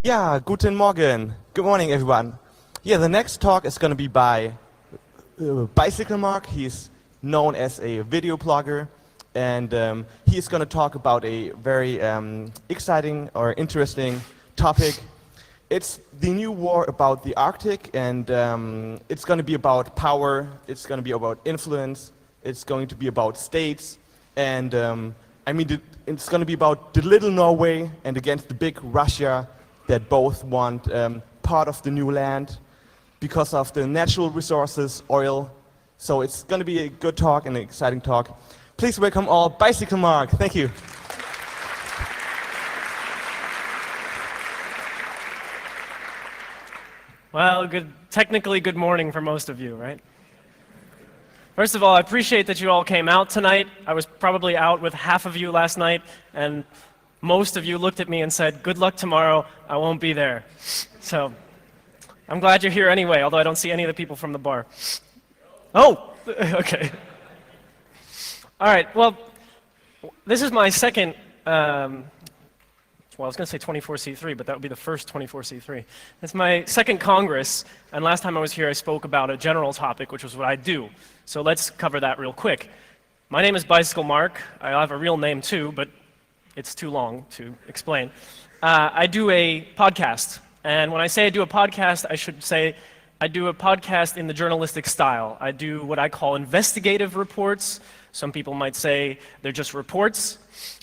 Yeah, guten Morgen. Good morning, everyone. Yeah, the next talk is going to be by Bicycle Mark. He's known as a video blogger, and he's going to talk about a very exciting or interesting topic. It's the new war about the Arctic, and it's going to be about power, it's going to be about influence, it's going to be about states, and it's going to be about the little Norway and against the big Russia that both want part of the new land because of the natural resources, oil. So it's going to be a good talk and an exciting talk. Please welcome all Bicycle Mark. Thank you. Well, technically good morning for most of you, right? First of all, I appreciate that you all came out tonight. I was probably out with half of you last night, and most of you looked at me and said, good luck tomorrow, I won't be there. So, I'm glad you're here anyway, although I don't see any of the people from the bar. Oh, okay. All right, well, this is my second, well, I was going to say 24C3, but that would be the first 24C3. It's my second Congress, and last time I was here I spoke about a general topic, which was what I do. So let's cover that real quick. My name is Bicycle Mark. I have a real name too, but it's too long to explain. I do a podcast, and when I say I do a podcast, I should say I do a podcast in the journalistic style. I do what I call investigative reports. Some people might say they're just reports,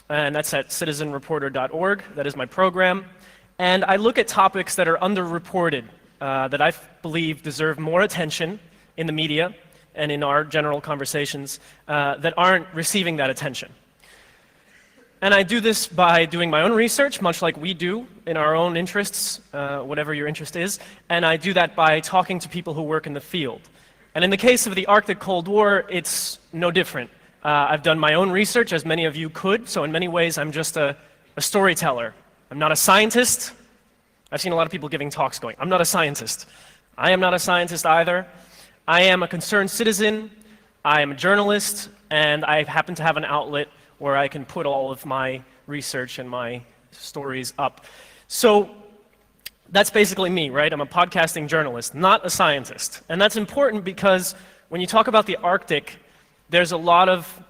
and that's at citizenreporter.org. That is my program. And I look at topics that are underreported, that I believe deserve more attention in the media and in our general conversations that aren't receiving that attention. And I do this by doing my own research, much like we do in our own interests, whatever your interest is, and I do that by talking to people who work in the field. And in the case of the Arctic Cold War, it's no different. I've done my own research, as many of you could, so in many ways I'm just a storyteller. I'm not a scientist. I've seen a lot of people giving talks going, I'm not a scientist. I am not a scientist either. I am a concerned citizen, I am a journalist, and I happen to have an outlet where I can put all of my research and my stories up. So that's basically me, right? I'm a podcasting journalist, not a scientist. And that's important because when you talk about the Arctic, there's a lot of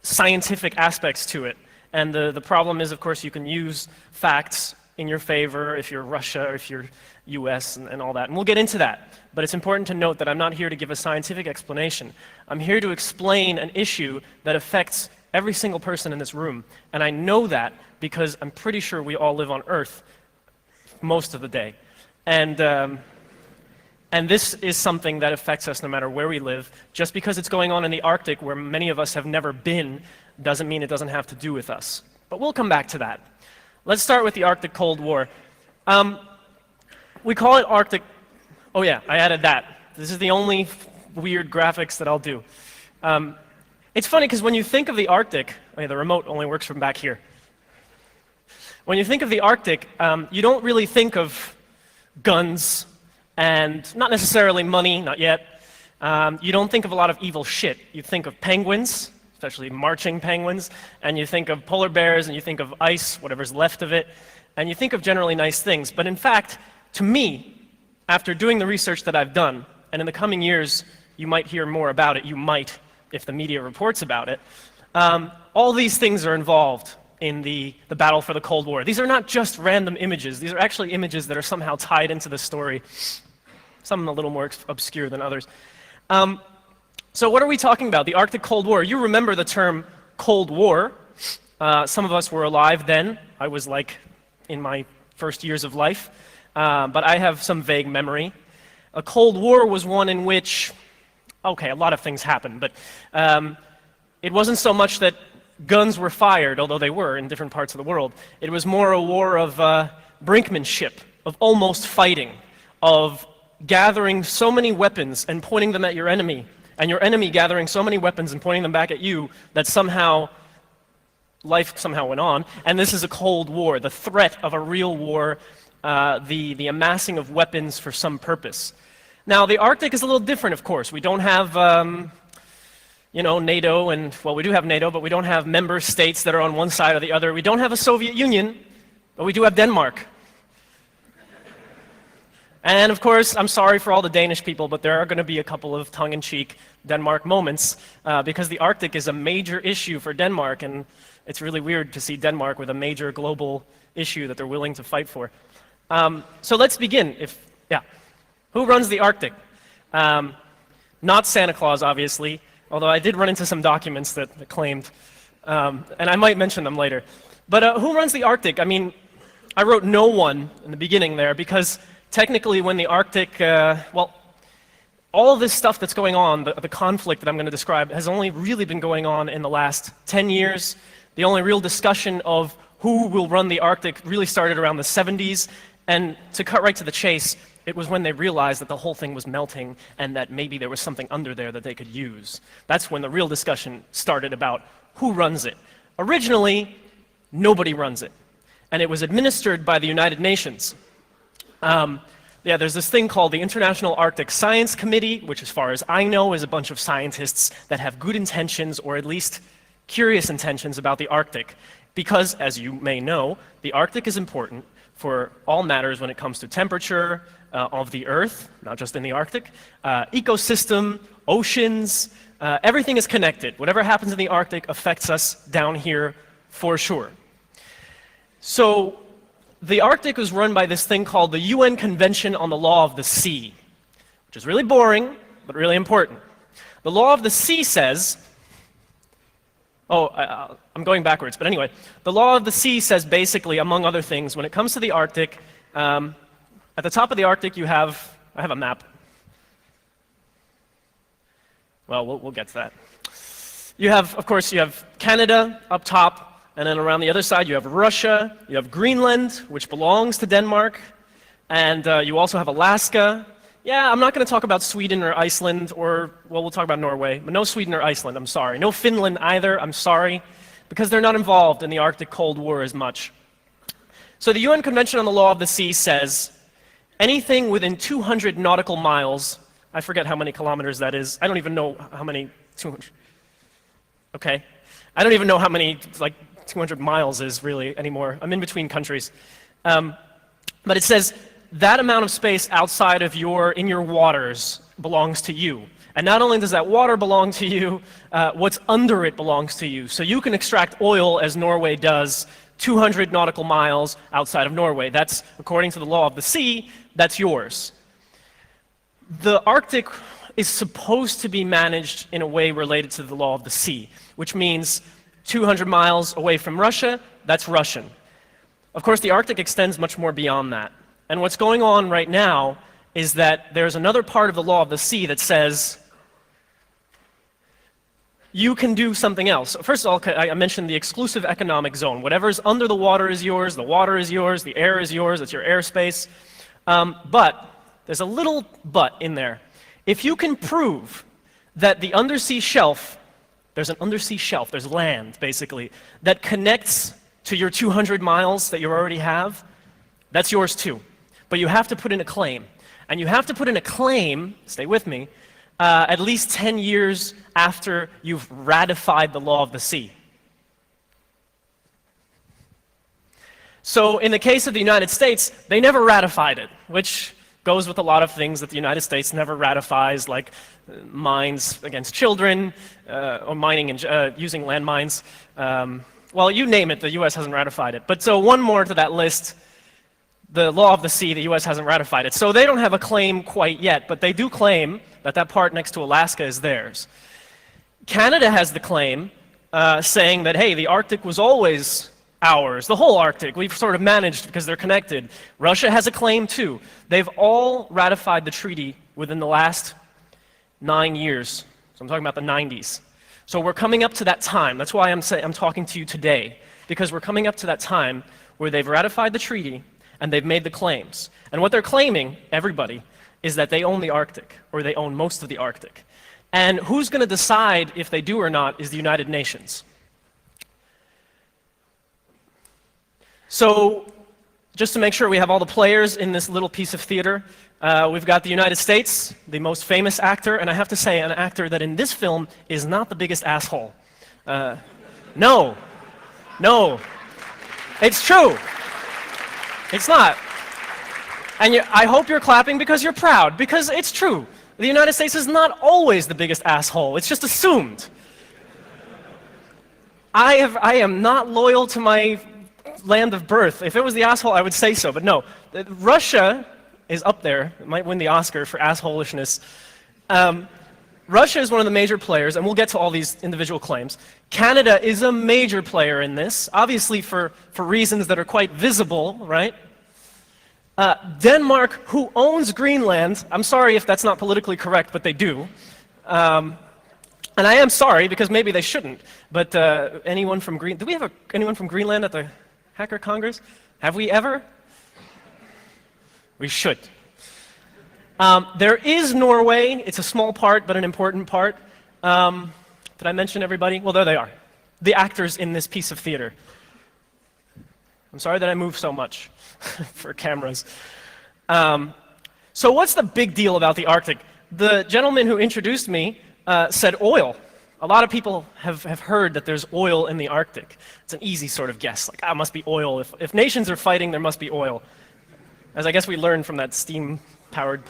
scientific aspects to it. And the problem is, of course, you can use facts in your favor if you're Russia or if you're US and all that. And we'll get into that. But it's important to note that I'm not here to give a scientific explanation. I'm here to explain an issue that affects every single person in this room. And I know that because I'm pretty sure we all live on Earth most of the day. And this is something that affects us no matter where we live. Just because it's going on in the Arctic, where many of us have never been, doesn't mean it doesn't have to do with us. But we'll come back to that. Let's start with the Arctic Cold War. We call it Arctic... Oh yeah, I added that. This is the only weird graphics that I'll do. It's funny because when you think of the Arctic, the remote only works from back here. When you think of the Arctic, you don't really think of guns and not necessarily money, not yet. You don't think of a lot of evil shit. You think of penguins, especially marching penguins, and you think of polar bears, and you think of ice, whatever's left of it, and you think of generally nice things. But in fact, to me, after doing the research that I've done, and in the coming years, you might hear more about it, you might, if the media reports about it, all these things are involved in the battle for the Cold War. These are not just random images. These are actually images that are somehow tied into the story, some a little more obscure than others. So what are we talking about? The Arctic Cold War. You remember the term Cold War. Some of us were alive then. I was like in my first years of life. But I have some vague memory. A Cold War was one in which, okay, a lot of things happened, but it wasn't so much that guns were fired, although they were in different parts of the world. It was more a war of brinkmanship, of almost fighting, of gathering so many weapons and pointing them at your enemy, and your enemy gathering so many weapons and pointing them back at you that somehow life somehow went on. And this is a Cold War, the threat of a real war, the amassing of weapons for some purpose. Now, the Arctic is a little different, of course. We don't have, NATO, and, well, we do have NATO, but we don't have member states that are on one side or the other. We don't have a Soviet Union, but we do have Denmark. And of course, I'm sorry for all the Danish people, but there are going to be a couple of tongue-in-cheek Denmark moments because the Arctic is a major issue for Denmark, and it's really weird to see Denmark with a major global issue that they're willing to fight for. So let's begin. Who runs the Arctic? Not Santa Claus, obviously, although I did run into some documents that claimed, and I might mention them later. But who runs the Arctic? I mean, I wrote no one in the beginning there because technically when the Arctic, all of this stuff that's going on, the conflict that I'm going to describe, has only really been going on in the last 10 years. The only real discussion of who will run the Arctic really started around the 70s, and to cut right to the chase, it was when they realized that the whole thing was melting and that maybe there was something under there that they could use. That's when the real discussion started about who runs it. Originally, nobody runs it, and it was administered by the United Nations. There's this thing called the International Arctic Science Committee, which as far as I know is a bunch of scientists that have good intentions, or at least curious intentions about the Arctic. Because, as you may know, the Arctic is important for all matters when it comes to temperature of the Earth, not just in the Arctic, ecosystem, oceans, everything is connected. Whatever happens in the Arctic affects us down here for sure. So the Arctic was run by this thing called the UN Convention on the Law of the Sea, which is really boring, but really important. The Law of the Sea says, I'm going backwards, but anyway, the Law of the Sea says basically, among other things, when it comes to the Arctic, at the top of the Arctic I have a map. Well, we'll get to that. Of course, you have Canada up top, and then around the other side you have Russia, you have Greenland, which belongs to Denmark, and you also have Alaska. Yeah, I'm not going to talk about Sweden or Iceland, we'll talk about Norway, but no Sweden or Iceland, I'm sorry. No Finland either, I'm sorry, because they're not involved in the Arctic Cold War as much. So the UN Convention on the Law of the Sea says anything within 200 nautical miles, I forget how many kilometers that is, I don't even know how many, 200, okay. I don't even know how many, 200 miles is really anymore. I'm in between countries. But it says that amount of space outside of in your waters belongs to you. And not only does that water belong to you, what's under it belongs to you. So you can extract oil, as Norway does, 200 nautical miles outside of Norway. That's, according to the law of the sea, that's yours. The Arctic is supposed to be managed in a way related to the law of the sea, which means 200 miles away from Russia, that's Russian. Of course, the Arctic extends much more beyond that. And what's going on right now is that there's another part of the law of the sea that says you can do something else. First of all, I mentioned the exclusive economic zone. Whatever's under the water is yours, the water is yours, the air is yours, it's your airspace. But there's a little but in there. If you can prove that the undersea shelf, there's an undersea shelf, there's land, basically, that connects to your 200 miles that you already have, that's yours too. But you have to put in a claim. And you have to put in a claim, stay with me, at least 10 years after you've ratified the law of the sea. So in the case of the United States, they never ratified it, which goes with a lot of things that the United States never ratifies, like mines against children, or mining and using landmines. Well, you name it, the US hasn't ratified it. But so one more to that list, the law of the sea, the US hasn't ratified it. So they don't have a claim quite yet, but they do claim that that part next to Alaska is theirs. Canada has the claim saying that, hey, the Arctic was always ours, the whole Arctic. We've sort of managed because they're connected. Russia has a claim too. They've all ratified the treaty within the last 9 years. So I'm talking about the 90s. So we're coming up to that time. That's why I'm talking to you today, because we're coming up to that time where they've ratified the treaty and they've made the claims. And what they're claiming, everybody, is that they own the Arctic, or they own most of the Arctic. And who's going to decide if they do or not is the United Nations. So just to make sure we have all the players in this little piece of theater, we've got the United States, the most famous actor, and I have to say an actor that in this film is not the biggest asshole. No, it's true. It's not. And I hope you're clapping because you're proud, because it's true. The United States is not always the biggest asshole. It's just assumed. I am not loyal to my land of birth. If it was the asshole, I would say so, but no. Russia is up there. It might win the Oscar for assholishness. Russia is one of the major players, and we'll get to all these individual claims. Canada is a major player in this, obviously for reasons that are quite visible, right? Denmark, who owns Greenland, I'm sorry if that's not politically correct, but they do. And I am sorry, because maybe they shouldn't, but anyone from do we have anyone from Greenland at the Hacker Congress? Have we ever? We should. There is Norway. It's a small part, but an important part. Did I mention everybody? Well, there they are. The actors in this piece of theater. I'm sorry that I move so much for cameras. So what's the big deal about the Arctic? The gentleman who introduced me said oil. A lot of people have heard that there's oil in the Arctic. It's an easy sort of guess, like, it must be oil. If nations are fighting, there must be oil. As I guess we learned from that steam-powered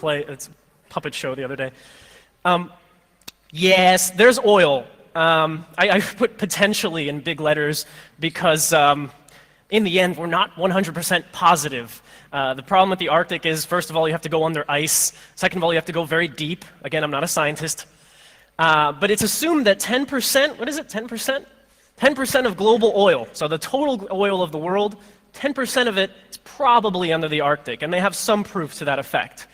puppet show the other day. Yes, there's oil. I put potentially in big letters because in the end, we're not 100% positive. The problem with the Arctic is, first of all, you have to go under ice. Second of all, you have to go very deep. Again, I'm not a scientist. But it's assumed that 10%, what is it, 10%? 10% of global oil, so the total oil of the world, 10% of it is probably under the Arctic, and they have some proof to that effect.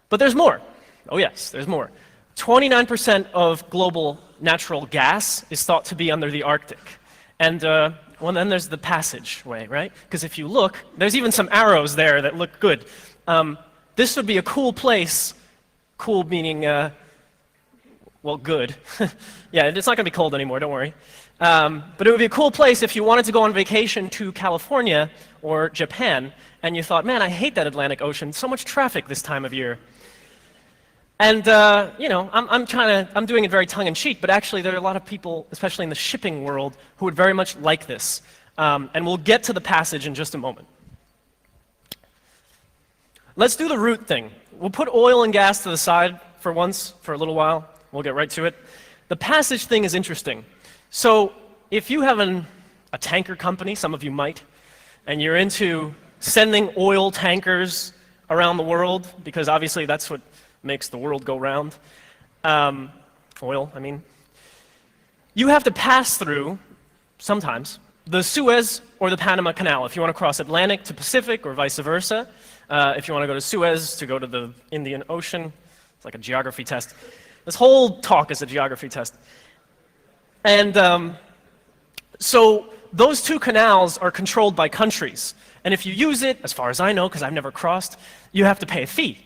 But there's more. Oh yes, there's more. 29% of global natural gas is thought to be under the Arctic. And well, then there's the passageway, right? Because if you look, there's even some arrows there that look good. This would be a cool place. Cool meaning, well, good. Yeah, it's not going to be cold anymore, don't worry. But it would be a cool place if you wanted to go on vacation to California or Japan, and you thought, man, I hate that Atlantic Ocean. So much traffic this time of year. And, you know, I'm doing it very tongue-in-cheek, but actually there are a lot of people, especially in the shipping world, who would very much like this. And we'll get to the passage in just a moment. Let's do the root thing. We'll put oil and gas to the side for once, for a little while. We'll get right to it. The passage thing is interesting. So if you have a tanker company, some of you might, and you're into sending oil tankers around the world, because obviously that's what makes the world go round, oil, I mean, you have to pass through, sometimes, the Suez or the Panama Canal if you want to cross Atlantic to Pacific or vice versa. If you want to go to Suez to go to the Indian Ocean, it's like a geography test. This whole talk is a geography test. And so those two canals are controlled by countries. And if you use it, as far as I know, because I've never crossed, you have to pay a fee.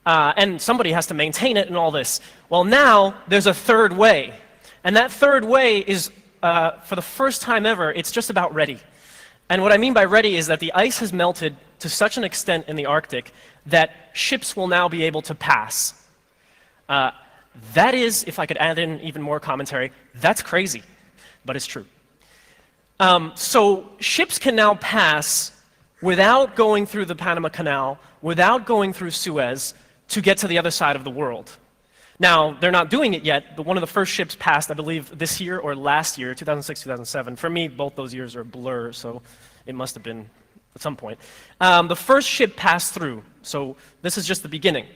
And somebody has to maintain it and all this. Well, now there's a third way. And that third way is, for the first time ever, it's just about ready. And what I mean by ready is that the ice has melted to such an extent in the Arctic that ships will now be able to pass. That is, if I could add in even more commentary, that's crazy, but it's true. So ships can now pass without going through the Panama Canal, without going through Suez, to get to the other side of the world. Now, they're not doing it yet, but one of the first ships passed, I believe, this year or last year, 2006, 2007. For me, both those years are a blur, so it must have been at some point. The first ship passed through, so this is just the beginning.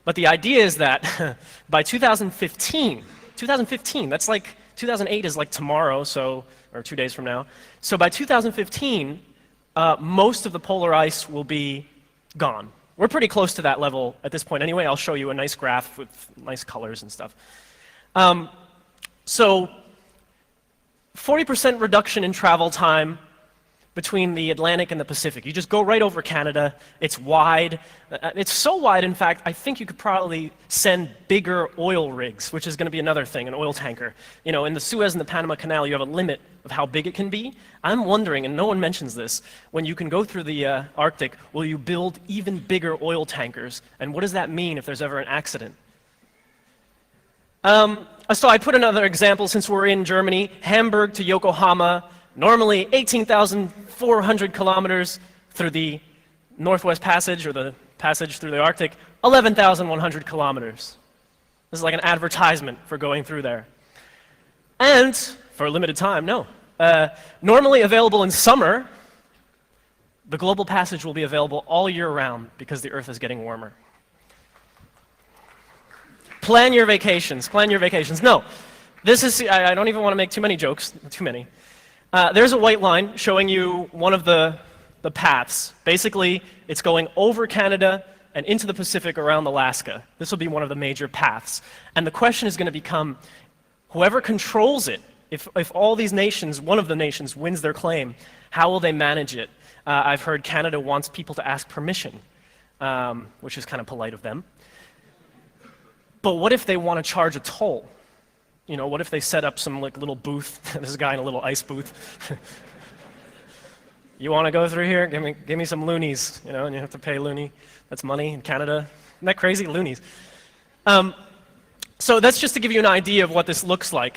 But the idea is that by 2015, that's like, 2008 is like tomorrow, so, or 2 days from now. So by 2015, most of the polar ice will be gone. We're pretty close to that level at this point anyway. I'll show you a nice graph with nice colors and stuff. So 40% reduction in travel time between the Atlantic and the Pacific. You just go right over Canada. It's wide. It's so wide, in fact, I think you could probably send bigger oil rigs, which is going to be another thing, an oil tanker. You know, in the Suez and the Panama Canal, you have a limit of how big it can be. I'm wondering, and no one mentions this, when you can go through the Arctic, will you build even bigger oil tankers? And what does that mean if there's ever an accident? So I put another example since we're in Germany. Hamburg to Yokohama, normally 18,400 kilometers through the Northwest Passage, or the passage through the Arctic, 11,100 kilometers. This is like an advertisement for going through there. And, for a limited time, no. Normally available in summer, the global passage will be available all year round because the Earth is getting warmer. Plan your vacations, plan your vacations. No, this is, I don't even want to make too many jokes, too many. There's a white line showing you one of the paths. Basically, it's going over Canada and into the Pacific around Alaska. This will be one of the major paths. And the question is going to become, whoever controls it, if all these nations, one of the nations wins their claim, how will they manage it? I've heard Canada wants people to ask permission, which is kind of polite of them. But what if they want to charge a toll? You know, what if they set up some like little booth? There's a guy in a little ice booth. You want to go through here? Give me some loonies, you know, and you have to pay loonie. That's money in Canada. Isn't that crazy? Loonies. So that's just to give you an idea of what this looks like.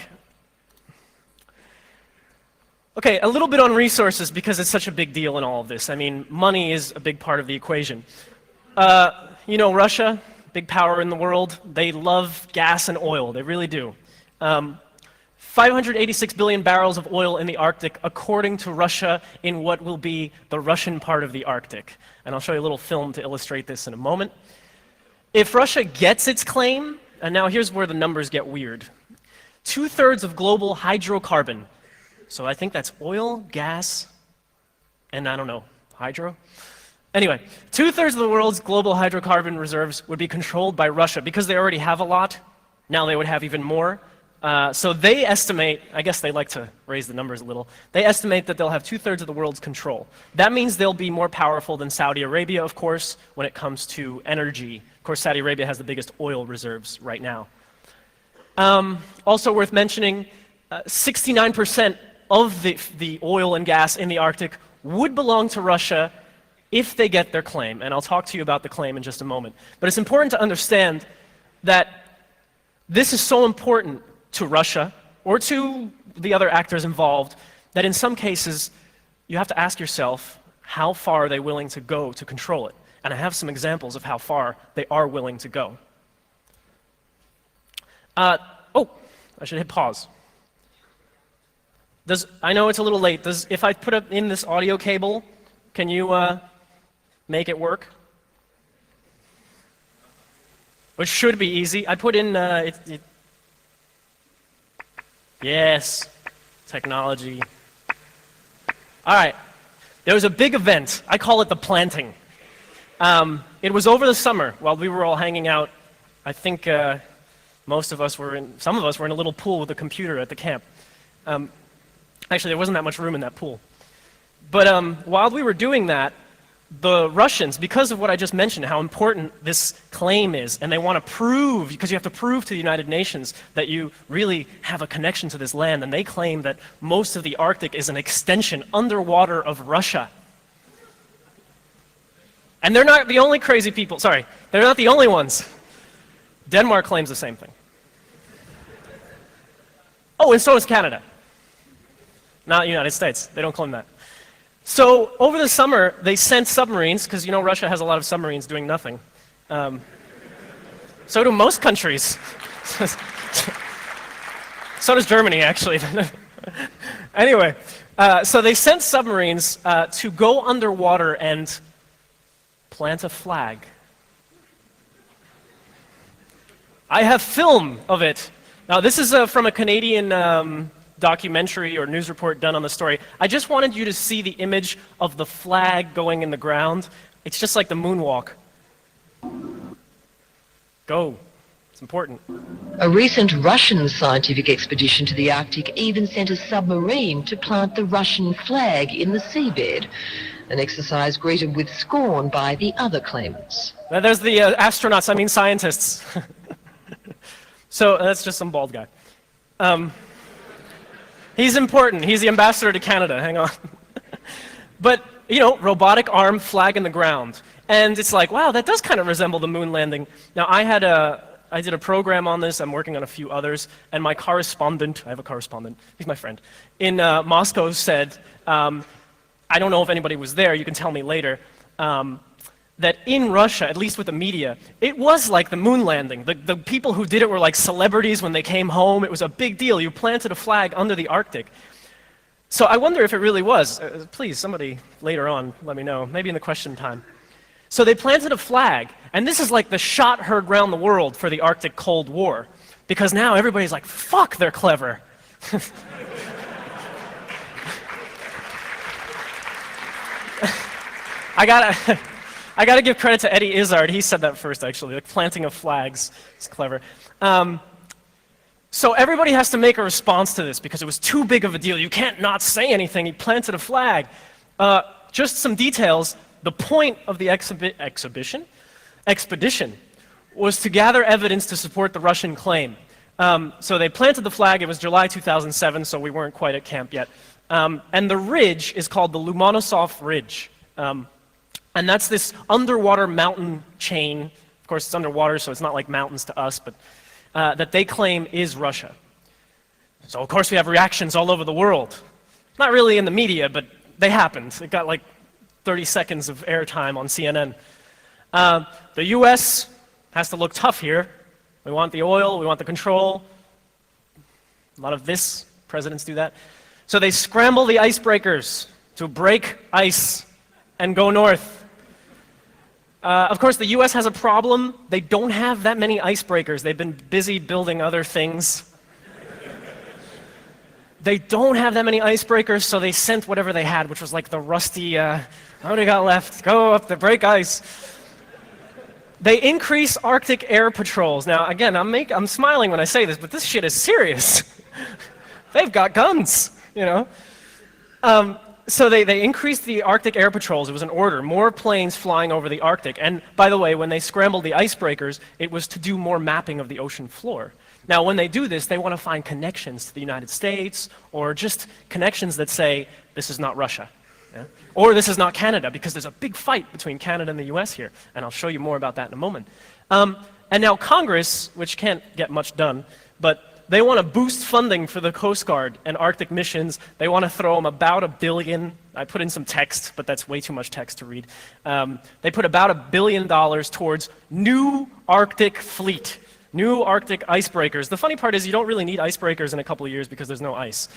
Okay, a little bit on resources because it's such a big deal in all of this. I mean, money is a big part of the equation. You know, Russia, big power in the world, they love gas and oil. They really do. 586 billion barrels of oil in the Arctic, according to Russia, in what will be the Russian part of the Arctic. And I'll show you a little film to illustrate this in a moment. If Russia gets its claim, and now here's where the numbers get weird. 2/3 of global hydrocarbon. So I think that's oil, gas, and I don't know, hydro? Anyway, 2/3 of the world's global hydrocarbon reserves would be controlled by Russia. Because they already have a lot, now they would have even more. So they estimate, I guess they like to raise the numbers a little, they estimate that they'll have 2/3 of the world's control. That means they'll be more powerful than Saudi Arabia, of course, when it comes to energy. Of course, Saudi Arabia has the biggest oil reserves right now. Also worth mentioning, 69% of the oil and gas in the Arctic would belong to Russia if they get their claim. And I'll talk to you about the claim in just a moment. But it's important to understand that this is so important to Russia, or to the other actors involved, that in some cases, you have to ask yourself, how far are they willing to go to control it? And I have some examples of how far they are willing to go. Oh, I should hit pause. I know it's a little late. If I put in this audio cable, can you make it work? Which should be easy. I put in, yes, technology. All right, there was a big event. I call it the planting. It was over the summer while we were all hanging out. I think some of us were in a little pool with a computer at the camp. Actually, there wasn't that much room in that pool. But while we were doing that, the Russians, because of what I just mentioned, how important this claim is, and they want to prove, because you have to prove to the United Nations that you really have a connection to this land, and they claim that most of the Arctic is an extension underwater of Russia. And they're not the only crazy people, sorry, they're not the only ones. Denmark claims the same thing. Oh, and so does Canada. Not the United States, they don't claim that. So over the summer, they sent submarines, because you know Russia has a lot of submarines doing nothing. So do most countries. So does Germany, actually. Anyway, so they sent submarines to go underwater and plant a flag. I have film of it. Now this is from a Canadian documentary or news report done on the story. I just wanted you to see the image of the flag going in the ground. It's just like the moonwalk. Go. It's important. A recent Russian scientific expedition to the Arctic even sent a submarine to plant the Russian flag in the seabed, an exercise greeted with scorn by the other claimants. Now, there's the astronauts, I mean scientists. So that's just some bald guy. He's important. He's the ambassador to Canada. Hang on. But, you know, robotic arm, flag in the ground. And it's like, wow, that does kind of resemble the moon landing. Now, I did a program on this. I'm working on a few others. And my correspondent, I have a correspondent, he's my friend, in Moscow said, I don't know if anybody was there, you can tell me later, that in Russia, at least with the media, it was like the moon landing. The people who did it were like celebrities when they came home. It was a big deal. You planted a flag under the Arctic. So I wonder if it really was. Please, somebody later on, let me know, maybe in the question time. So they planted a flag, and this is like the shot heard round the world for the Arctic Cold War, because now everybody's like, fuck, they're clever. I gotta give credit to Eddie Izzard. He said that first, actually. The planting of flags is clever. So everybody has to make a response to this because it was too big of a deal. You can't not say anything. He planted a flag. Just some details. The point of the expedition was to gather evidence to support the Russian claim. So they planted the flag. It was July 2007, so we weren't quite at camp yet. And the ridge is called the Lumonosov Ridge. And that's this underwater mountain chain. Of course, it's underwater, so it's not like mountains to us, but that they claim is Russia. So, of course, we have reactions all over the world. Not really in the media, but they happened. It got like 30 seconds of airtime on CNN. The US has to look tough here. We want the oil, we want the control. A lot of this, presidents do that. So they scramble the icebreakers to break ice and go north. Of course, the US has a problem. They don't have that many icebreakers. They've been busy building other things. They don't have that many icebreakers, so they sent whatever they had, which was like the rusty, what do we got left? Go up to break ice. They increase Arctic air patrols. Now, again, I'm smiling when I say this, but this shit is serious. They've got guns, you know? So they increased the Arctic air patrols. It was an order, more planes flying over the Arctic. And by the way, when they scrambled the icebreakers, it was to do more mapping of the ocean floor. Now, when they do this, they want to find connections to the United States, or just connections that say, this is not Russia, yeah? Or this is not Canada, because there's a big fight between Canada and the US here, and I'll show you more about that in a moment. And now Congress, which can't get much done, but they want to boost funding for the Coast Guard and Arctic missions. They want to throw them about $1 billion. I put in some text, but that's way too much text to read. They put about $1 billion towards new Arctic fleet, new Arctic icebreakers. The funny part is you don't really need icebreakers in a couple of years because there's no ice.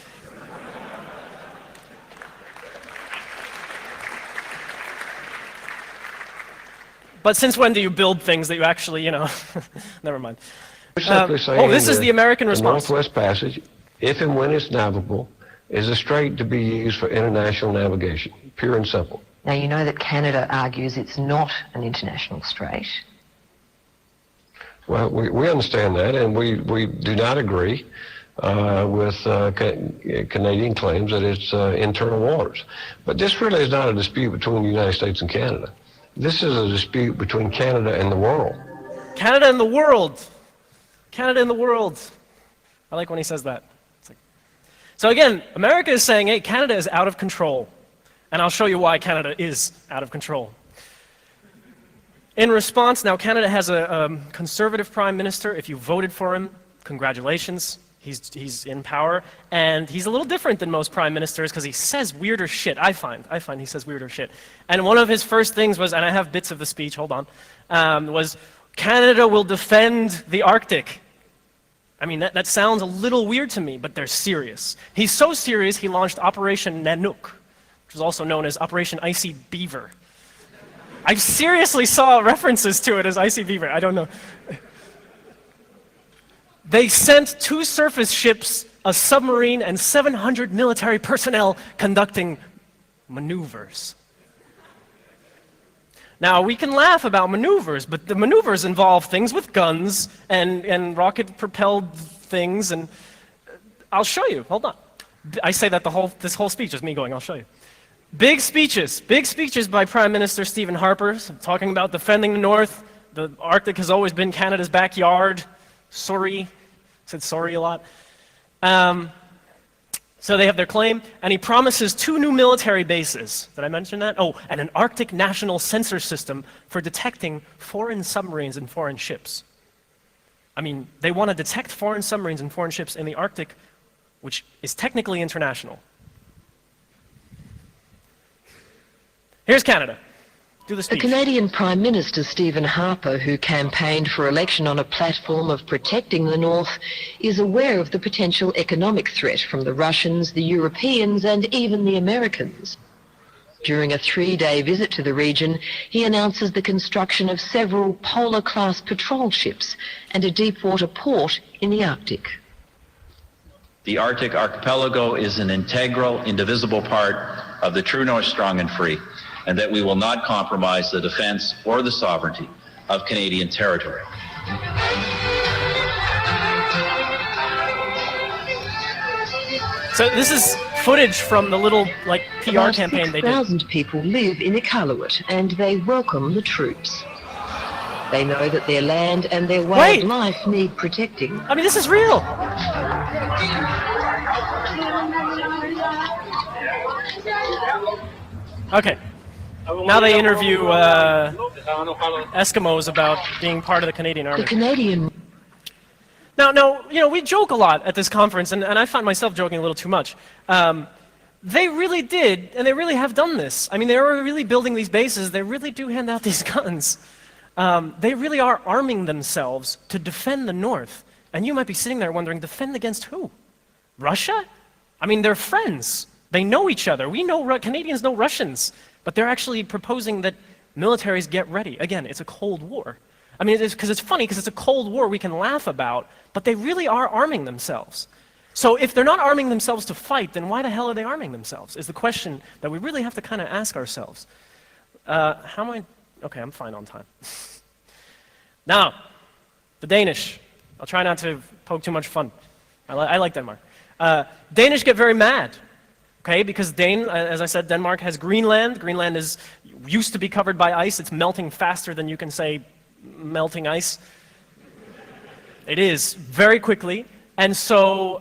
But since when do you build things that you actually, you know, never mind. This is the American response. The Northwest Passage, if and when it's navigable, is a strait to be used for international navigation, pure and simple. Now, you know that Canada argues it's not an international strait. Well, we understand that, and we do not agree with Canadian claims that it's internal waters. But this really is not a dispute between the United States and Canada. This is a dispute between Canada and the world. Canada and the world. Canada and the world. I like when he says that. So again, America is saying, hey, Canada is out of control. And I'll show you why Canada is out of control. In response, now Canada has a conservative prime minister. If you voted for him, congratulations. He's in power. And he's a little different than most prime ministers because he says weirder shit, I find he says weirder shit. And one of his first things was, and I have bits of the speech, hold on, was, Canada will defend the Arctic. I mean, that sounds a little weird to me, but they're serious. He's so serious, he launched Operation Nanook, which was also known as Operation Icy Beaver. I seriously saw references to it as Icy Beaver, I don't know. They sent 2 surface ships, a submarine, and 700 military personnel conducting maneuvers. Now, we can laugh about maneuvers, but the maneuvers involve things with guns and rocket-propelled things, and I'll show you. Hold on. I say that this whole speech is me going, I'll show you. Big speeches by Prime Minister Stephen Harper, talking about defending the North. The Arctic has always been Canada's backyard. Sorry. Said sorry a lot. So they have their claim, and he promises 2 new military bases. Did I mention that? Oh, and an Arctic national sensor system for detecting foreign submarines and foreign ships. I mean, they want to detect foreign submarines and foreign ships in the Arctic, which is technically international. Here's Canada. Do the The speech. Canadian Prime Minister Stephen Harper, who campaigned for election on a platform of protecting the North, is aware of the potential economic threat from the Russians, the Europeans and even the Americans. During a 3-day visit to the region, he announces the construction of several polar-class patrol ships and a deep-water port in the Arctic. The Arctic archipelago is an integral, indivisible part of the true North, strong and free, and that we will not compromise the defense or the sovereignty of Canadian territory. So this is footage from the little PR About campaign they did. 6,000 people live in Iqaluit and they welcome the troops. They know that their land and their wildlife need protecting. I mean, this is real. Okay. Now they interview Eskimos about being part of the Canadian Army. The Canadian Now, we joke a lot at this conference, and I find myself joking a little too much. They really did, and they really have done this. I mean, they are really building these bases. They really do hand out these guns. They really are arming themselves to defend the North. And you might be sitting there wondering, defend against who? Russia? I mean, they're friends. They know each other. We know Canadians know Russians, but they're actually proposing that militaries get ready. Again, it's a Cold War. I mean, it's funny because it's a Cold War we can laugh about, but they really are arming themselves. So if they're not arming themselves to fight, then why the hell are they arming themselves? Is the question that we really have to kind of ask ourselves. How am I? Okay, I'm fine on time. Now, the Danish. I'll try not to poke too much fun. I like Denmark. Danish get very mad. Okay, because as I said, Denmark has Greenland. Greenland used to be covered by ice. It's melting faster than you can say melting ice. It is, very quickly. And so,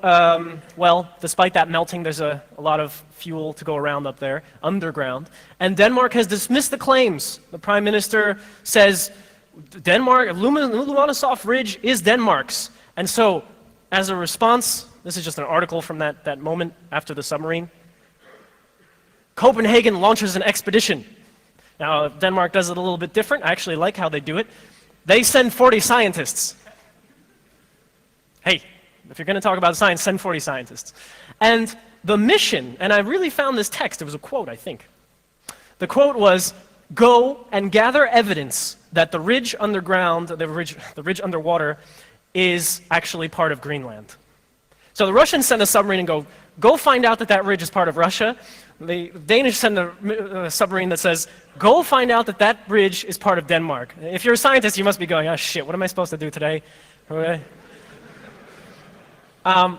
despite that melting, there's a lot of fuel to go around up there, underground. And Denmark has dismissed the claims. The Prime Minister says, Lumonosov Ridge is Denmark's. And so, as a response, this is just an article from that moment after the submarine. Copenhagen launches an expedition. Now, Denmark does it a little bit different. I actually like how they do it. They send 40 scientists. Hey, if you're going to talk about science, send 40 scientists. And the mission, and I really found this text, it was a quote, I think. The quote was, go and gather evidence that the ridge underground, the ridge underwater, is actually part of Greenland. So the Russians send a submarine and go find out that ridge is part of Russia. The Danish send a submarine that says, go find out that ridge is part of Denmark. If you're a scientist, you must be going, oh shit, what am I supposed to do today? Okay. And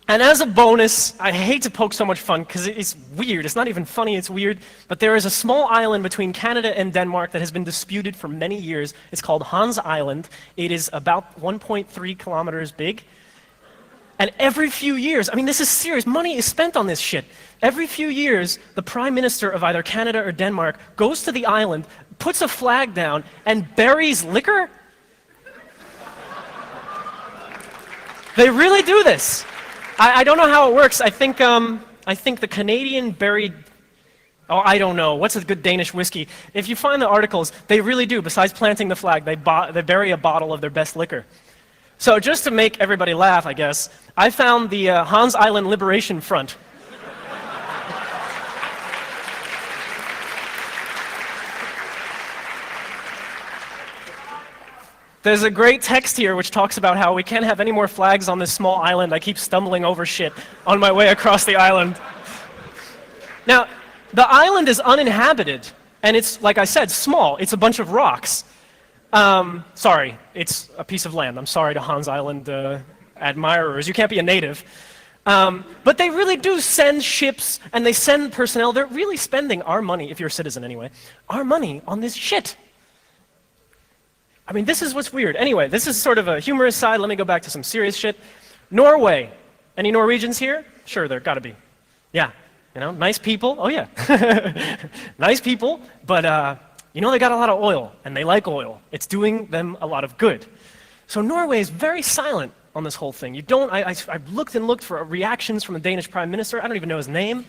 as a bonus, I hate to poke so much fun because it's weird. It's not even funny, it's weird. But there is a small island between Canada and Denmark that has been disputed for many years. It's called Hans Island. It is about 1.3 kilometers big. And every few years, I mean, this is serious, money is spent on this shit. Every few years, the Prime Minister of either Canada or Denmark goes to the island, puts a flag down, and buries liquor? They really do this. I don't know how it works. I think the Canadian buried, I don't know, what's a good Danish whiskey? If you find the articles, they really do, besides planting the flag, they bury a bottle of their best liquor. So just to make everybody laugh, I guess, I found the Hans Island Liberation Front. There's a great text here which talks about how we can't have any more flags on this small island. I keep stumbling over shit on my way across the island. Now, the island is uninhabited, and it's, like I said, small. It's a bunch of rocks. Sorry, it's a piece of land. I'm sorry to Hans Island admirers. You can't be a native. But they really do send ships, and they send personnel. They're really spending our money, if you're a citizen anyway, our money on this shit. I mean, this is what's weird. Anyway, this is sort of a humorous side. Let me go back to some serious shit. Norway. Any Norwegians here? Sure, there gotta be. Yeah, nice people. Oh yeah. Nice people, but they got a lot of oil, and they like oil. It's doing them a lot of good. So Norway is very silent on this whole thing. I've looked and looked for reactions from the Danish Prime Minister. I don't even know his name.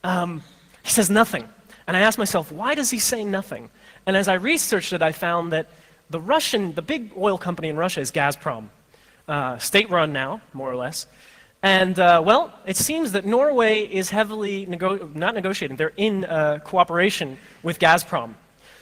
He says nothing. And I ask myself, why does he say nothing? And as I researched it, I found that the big oil company in Russia is Gazprom, state-run now, more or less. And well, it seems that Norway is heavily not negotiating, they're in cooperation with Gazprom.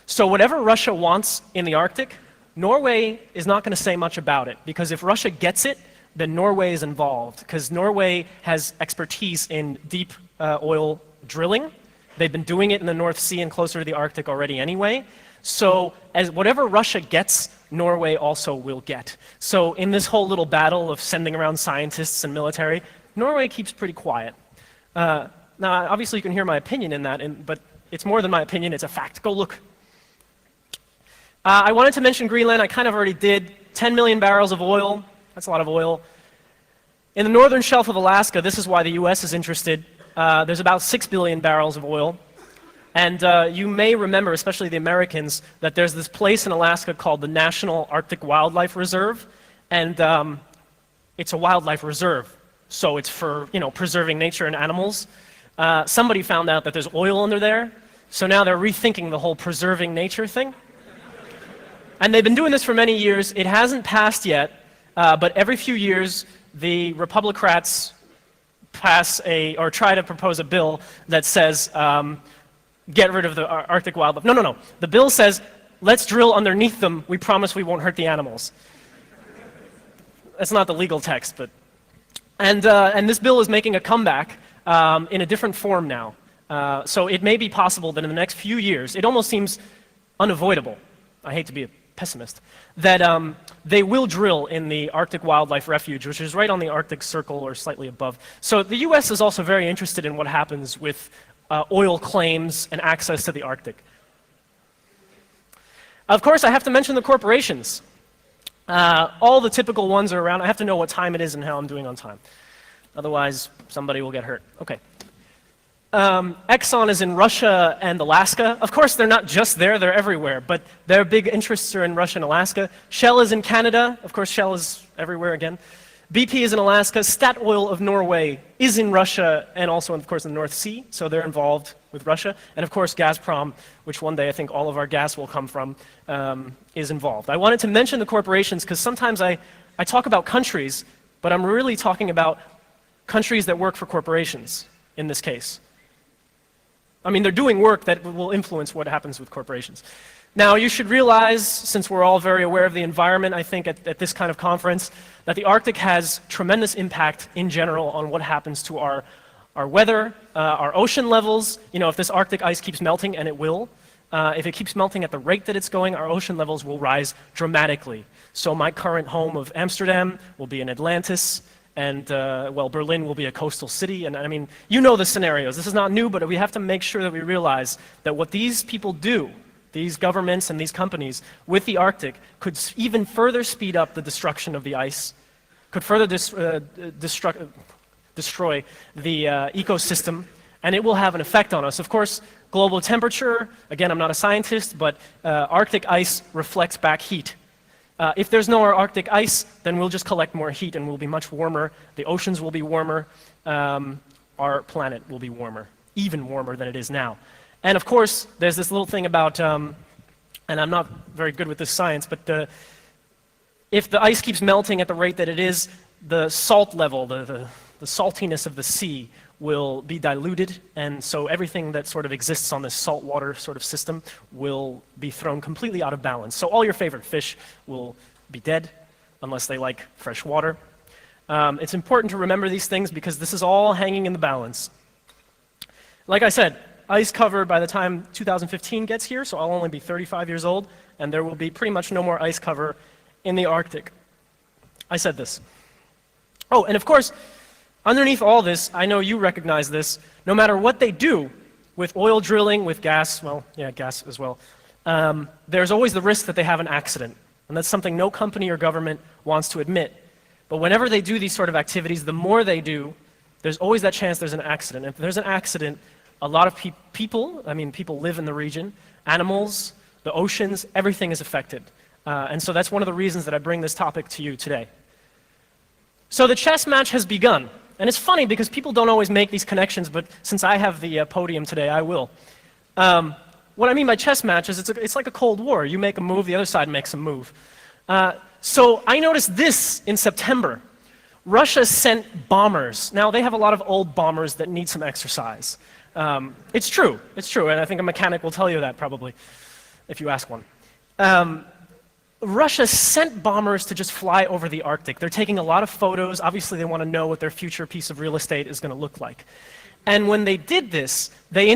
So whatever Russia wants in the Arctic, Norway is not going to say much about it, because if Russia gets it, then Norway is involved, because Norway has expertise in deep oil drilling. They've been doing it in the North Sea and closer to the Arctic already anyway. So as whatever Russia gets, Norway also will get. So in this whole little battle of sending around scientists and military, Norway keeps pretty quiet. Now, obviously you can hear my opinion in that, but it's more than my opinion, it's a fact. Go look. I wanted to mention Greenland, I kind of already did. 10 million barrels of oil, that's a lot of oil. In the northern shelf of Alaska, this is why the US is interested, there's about 6 billion barrels of oil. And you may remember, especially the Americans, that there's this place in Alaska called the National Arctic Wildlife Reserve, and it's a wildlife reserve, so it's for preserving nature and animals. Somebody found out that there's oil under there, so now they're rethinking the whole preserving nature thing. And they've been doing this for many years. It hasn't passed yet, but every few years the Republicans pass or try to propose a bill that says get rid of the Arctic wildlife. No. The bill says, let's drill underneath them. We promise we won't hurt the animals. That's not the legal text, but... And this bill is making a comeback in a different form now. So it may be possible that in the next few years, it almost seems unavoidable, I hate to be a pessimist, that they will drill in the Arctic Wildlife Refuge, which is right on the Arctic Circle or slightly above. So the US is also very interested in what happens with oil claims and access to the Arctic. Of course, I have to mention the corporations. All the typical ones are around. I have to know what time it is and how I'm doing on time. Otherwise, somebody will get hurt. Okay. Exxon is in Russia and Alaska. Of course, they're not just there, they're everywhere, but their big interests are in Russia and Alaska. Shell is in Canada. Of course, Shell is everywhere again. BP is in Alaska. Statoil of Norway is in Russia and also, of course, in the North Sea, so they're involved with Russia. And of course, Gazprom, which one day I think all of our gas will come from, is involved. I wanted to mention the corporations because sometimes I talk about countries, but I'm really talking about countries that work for corporations in this case. I mean, they're doing work that will influence what happens with corporations. Now, you should realize, since we're all very aware of the environment, I think, at this kind of conference, that the Arctic has tremendous impact in general on what happens to our weather, our ocean levels. If this Arctic ice keeps melting, and it will, if it keeps melting at the rate that it's going, our ocean levels will rise dramatically. So my current home of Amsterdam will be in Atlantis, and well, Berlin will be a coastal city, and I mean, you know the scenarios. This is not new, but we have to make sure that we realize that what these people do, these governments and these companies with the Arctic, could even further speed up the destruction of the ice, could further destroy the ecosystem, and it will have an effect on us. Of course, global temperature, again, I'm not a scientist, but Arctic ice reflects back heat. If there's no Arctic ice, then we'll just collect more heat and we'll be much warmer. The oceans will be warmer. Our planet will be warmer, even warmer than it is now. And of course, there's this little thing about, and I'm not very good with this science, but if the ice keeps melting at the rate that it is, the salt level, the saltiness of the sea will be diluted, and so everything that sort of exists on this saltwater sort of system will be thrown completely out of balance. So all your favorite fish will be dead, unless they like fresh water. It's important to remember these things because this is all hanging in the balance. Like I said, ice cover by the time 2015 gets here, so I'll only be 35 years old, and there will be pretty much no more ice cover in the Arctic. I said this. Oh, and of course, underneath all this, I know you recognize this, no matter what they do with oil drilling, with gas, well, yeah, gas as well, there's always the risk that they have an accident. And that's something no company or government wants to admit. But whenever they do these sort of activities, the more they do, there's always that chance there's an accident. If there's an accident, a lot of people live in the region, animals, the oceans, everything is affected. And so that's one of the reasons that I bring this topic to you today. So the chess match has begun. And it's funny because people don't always make these connections, but since I have the podium today, I will. what I mean by chess match is it's like a Cold War. You make a move, the other side makes a move. So I noticed this in September. Russia sent bombers. Now, they have a lot of old bombers that need some exercise. It's true, and I think a mechanic will tell you that probably, if you ask one. Russia sent bombers to just fly over the Arctic. They're taking a lot of photos. Obviously, they want to know what their future piece of real estate is going to look like. And when they did this, they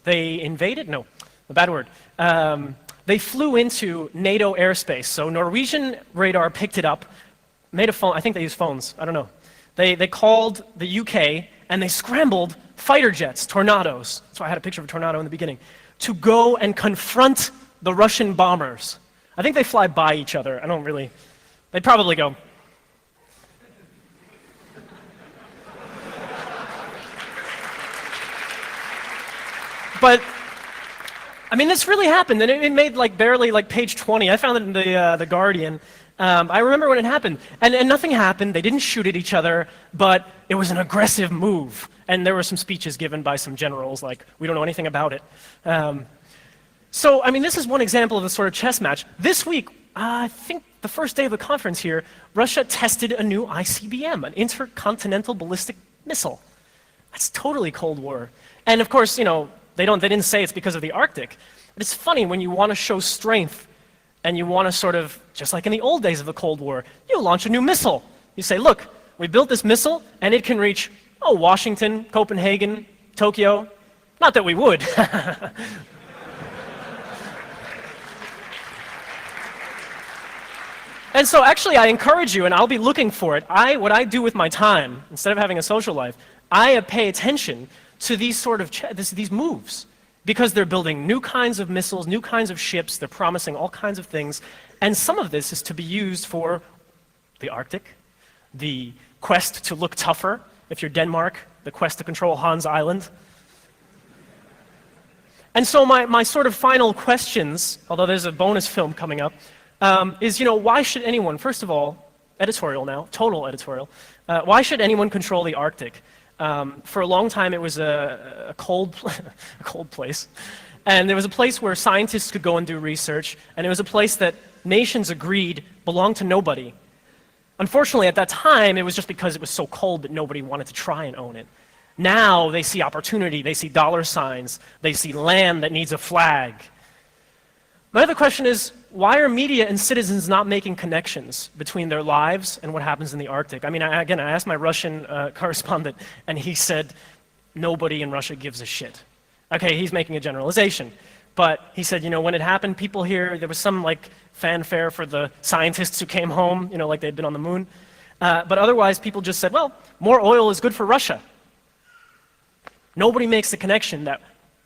they invaded? No, a bad word. They flew into NATO airspace. So Norwegian radar picked it up, made a phone. I think they used phones. I don't know. They called the UK, and they scrambled fighter jets, Tornadoes. That's why I had a picture of a Tornado in the beginning, to go and confront the Russian bombers. I think they fly by each other. They'd probably go. But, I mean, this really happened, and it made barely page 20. I found it in the Guardian. I remember when it happened, and nothing happened. They didn't shoot at each other, but it was an aggressive move. And there were some speeches given by some generals, like, we don't know anything about it. So, I mean, this is one example of a sort of chess match. This week, I think the first day of the conference here, Russia tested a new ICBM, an intercontinental ballistic missile. That's totally Cold War. And of course, they didn't say it's because of the Arctic. But it's funny when you want to show strength and you want to sort of, just like in the old days of the Cold War, you launch a new missile. You say, look, we built this missile and it can reach, Washington, Copenhagen, Tokyo. Not that we would. And so actually I encourage you, and I'll be looking for it, what I do with my time, instead of having a social life, I pay attention to these sort of these moves, because they're building new kinds of missiles, new kinds of ships, they're promising all kinds of things, and some of this is to be used for the Arctic, the quest to look tougher, if you're Denmark, the quest to control Hans Island. And so my sort of final questions, although there's a bonus film coming up, is, why should anyone, first of all, editorial now, total editorial, why should anyone control the Arctic? For a long time, it was a cold place. And there was a place where scientists could go and do research, and it was a place that nations agreed belonged to nobody. Unfortunately, at that time, it was just because it was so cold that nobody wanted to try and own it. Now they see opportunity, they see dollar signs, they see land that needs a flag. My other question is, why are media and citizens not making connections between their lives and what happens in the Arctic? I mean, I asked my Russian correspondent, and he said, nobody in Russia gives a shit. Okay, he's making a generalization. But he said, when it happened, people here, there was some fanfare for the scientists who came home, like they'd been on the moon. But otherwise, people just said, well, more oil is good for Russia. Nobody makes the connection that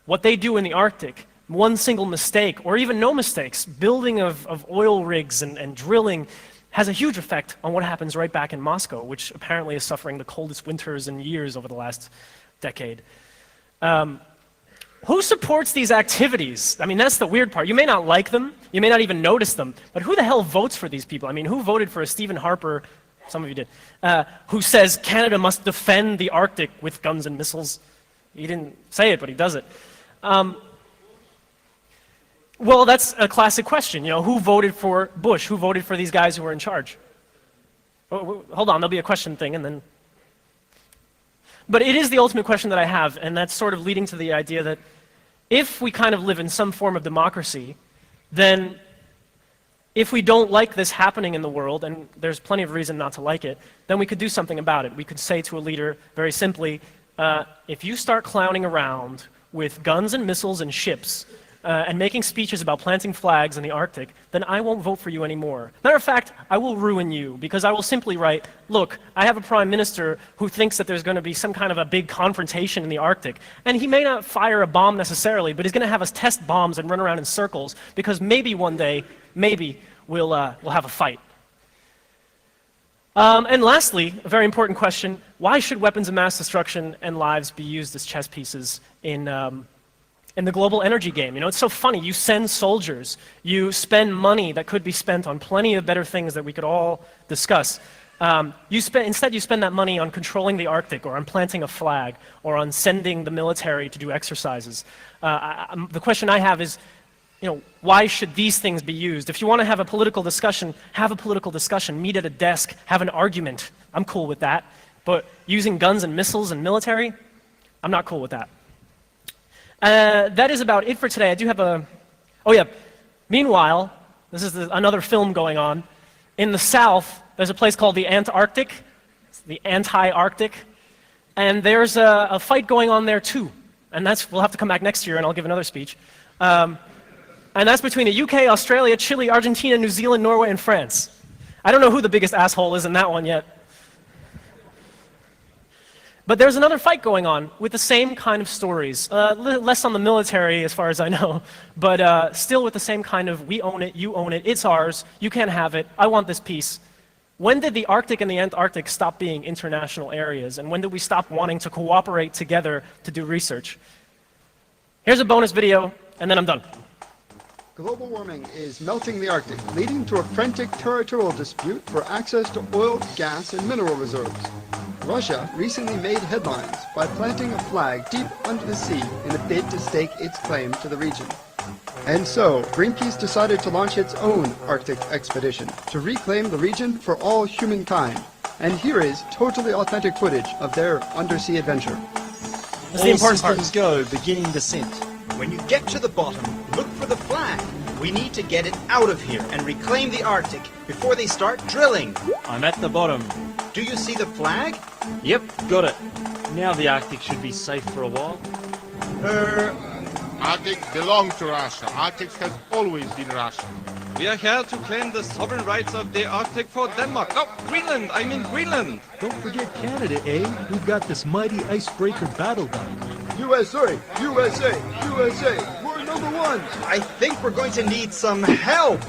what they do in the Arctic, one single mistake, or even no mistakes, building of oil rigs and drilling, has a huge effect on what happens right back in Moscow, which apparently is suffering the coldest winters in years over the last decade. Who supports these activities? I mean, that's the weird part. You may not like them, you may not even notice them, but who the hell votes for these people? I mean, who voted for a Stephen Harper, some of you did, who says Canada must defend the Arctic with guns and missiles? He didn't say it, but he does it. Well, that's a classic question. Who voted for Bush? Who voted for these guys who were in charge? Hold on, there'll be a question thing, and then... But it is the ultimate question that I have, and that's sort of leading to the idea that if we kind of live in some form of democracy, then if we don't like this happening in the world, and there's plenty of reason not to like it, then we could do something about it. We could say to a leader very simply, if you start clowning around with guns and missiles and ships, and making speeches about planting flags in the Arctic, then I won't vote for you anymore. Matter of fact, I will ruin you, because I will simply write, look, I have a prime minister who thinks that there's going to be some kind of a big confrontation in the Arctic, and he may not fire a bomb necessarily, but he's going to have us test bombs and run around in circles, because maybe one day, maybe we'll have a fight. And lastly, a very important question, why should weapons of mass destruction and lives be used as chess pieces in the global energy game? It's so funny. You send soldiers, you spend money that could be spent on plenty of better things that we could all discuss. Instead, you spend that money on controlling the Arctic, or on planting a flag, or on sending the military to do exercises. The question I have is, why should these things be used? If you want to have a political discussion, have a political discussion. Meet at a desk, have an argument. I'm cool with that. But using guns and missiles and military, I'm not cool with that. That is about it for today. I do have a... Oh yeah, meanwhile, this is another film going on. In the south, there's a place called the Antarctic. It's the anti-Arctic. And there's a fight going on there too. And we'll have to come back next year and I'll give another speech. And that's between the UK, Australia, Chile, Argentina, New Zealand, Norway, and France. I don't know who the biggest asshole is in that one yet. But there's another fight going on with the same kind of stories. Less on the military, as far as I know, but still with the same kind of, we own it, you own it, it's ours, you can't have it, I want this piece. When did the Arctic and the Antarctic stop being international areas? And when did we stop wanting to cooperate together to do research? Here's a bonus video, and then I'm done. Global warming is melting the Arctic, leading to a frantic territorial dispute for access to oil, gas, and mineral reserves. Russia recently made headlines by planting a flag deep under the sea in a bid to stake its claim to the region. And so, Greenpeace decided to launch its own Arctic expedition to reclaim the region for all humankind. And here is totally authentic footage of their undersea adventure. This is the important part. Systems go, beginning descent. When you get to the bottom, look for the flag. We need to get it out of here and reclaim the Arctic before they start drilling. I'm at the bottom. Do you see the flag? Yep, got it. Now the Arctic should be safe for a while. Arctic belongs to Russia. Arctic has always been Russian. We are here to claim the sovereign rights of the Arctic for Denmark. No, Greenland! I mean Greenland! Don't forget Canada, eh? We've got this mighty icebreaker battle gun. USA! USA! USA! We're number one! I think we're going to need some help!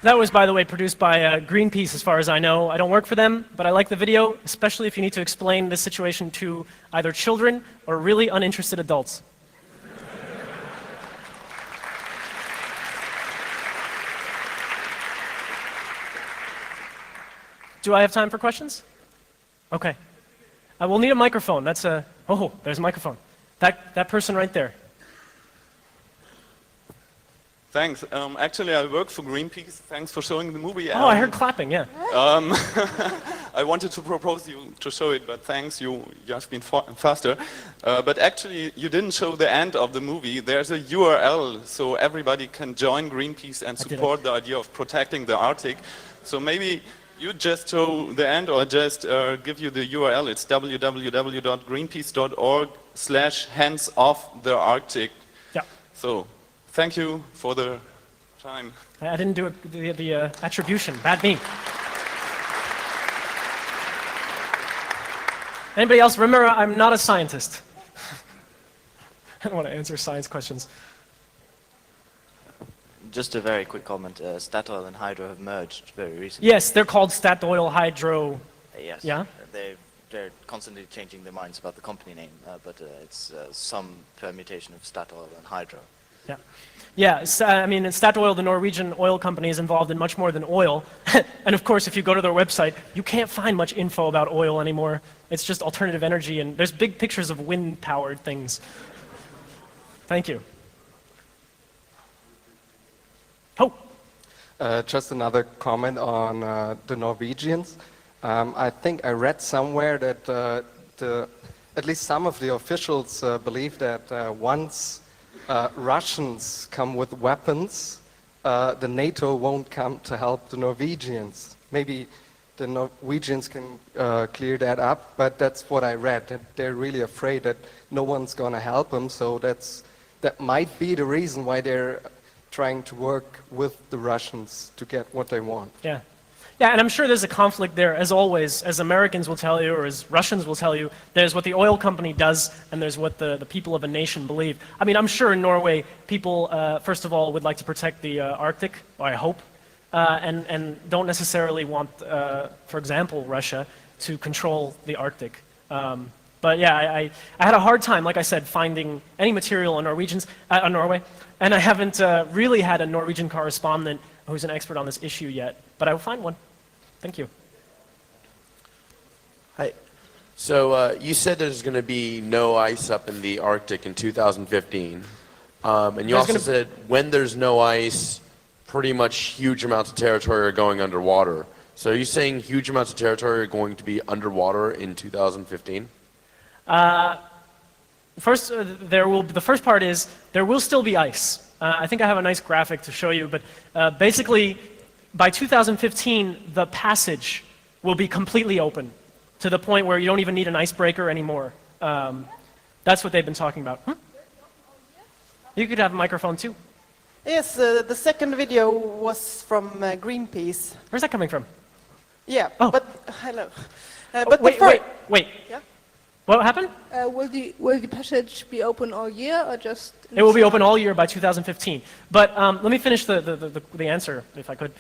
That was, by the way, produced by Greenpeace, as far as I know. I don't work for them, but I like the video, especially if you need to explain this situation to either children or really uninterested adults. Do I have time for questions? Okay. We'll need a microphone. That's a... Oh, there's a microphone. That person right there. Thanks. Actually, I work for Greenpeace. Thanks for showing the movie. Oh, I heard clapping, yeah. I wanted to propose you to show it, but thanks, you have been faster. But actually, you didn't show the end of the movie. There's a URL, so everybody can join Greenpeace and support the idea of protecting the Arctic. So maybe you just show the end, or just give you the URL. It's www.greenpeace.org/hands-off-the-Arctic. Yeah. So, thank you for the time. I didn't do the attribution. Bad me. Anybody else? Remember, I'm not a scientist. I don't want to answer science questions. Just a very quick comment. Statoil and Hydro have merged very recently. Yes, they're called Statoil Hydro. Yes. Yeah? They're constantly changing their minds about the company name, but it's some permutation of Statoil and Hydro. Yeah. Yeah, I mean, Statoil, the Norwegian oil company, is involved in much more than oil. And of course, if you go to their website, you can't find much info about oil anymore. It's just alternative energy, and there's big pictures of wind-powered things. Thank you. Oh. Just another comment on the Norwegians. I think I read somewhere that at least some of the officials believe that once Russians come with weapons, the NATO won't come to help the Norwegians. Maybe the Norwegians can clear that up, but that's what I read, that they're really afraid that no one's going to help them, so that might be the reason why they're trying to work with the Russians to get what they want. Yeah. Yeah, and I'm sure there's a conflict there, as always, as Americans will tell you, or as Russians will tell you. There's what the oil company does, and there's what the people of a nation believe. I mean, I'm sure in Norway, people, first of all, would like to protect the Arctic, or I hope, and don't necessarily want, for example, Russia to control the Arctic. But yeah, I had a hard time, like I said, finding any material on on Norway, and I haven't really had a Norwegian correspondent who's an expert on this issue yet, but I will find one. Thank you. Hi. So you said there's going to be no ice up in the Arctic in 2015, and you also said when there's no ice, pretty much huge amounts of territory are going underwater. So are you saying huge amounts of territory are going to be underwater in 2015? First, the first part is there will still be ice. I think I have a nice graphic to show you, but basically by 2015 the passage will be completely open to the point where you don't even need an icebreaker anymore. That's what they've been talking about. You could have a microphone too. Yes, the second video was from Greenpeace. Where's that coming from? Yeah, oh. But hello. But wait. Yeah? What happened? Will the passage be open all year or just? It will be open all year by 2015. But let me finish the answer, if I could.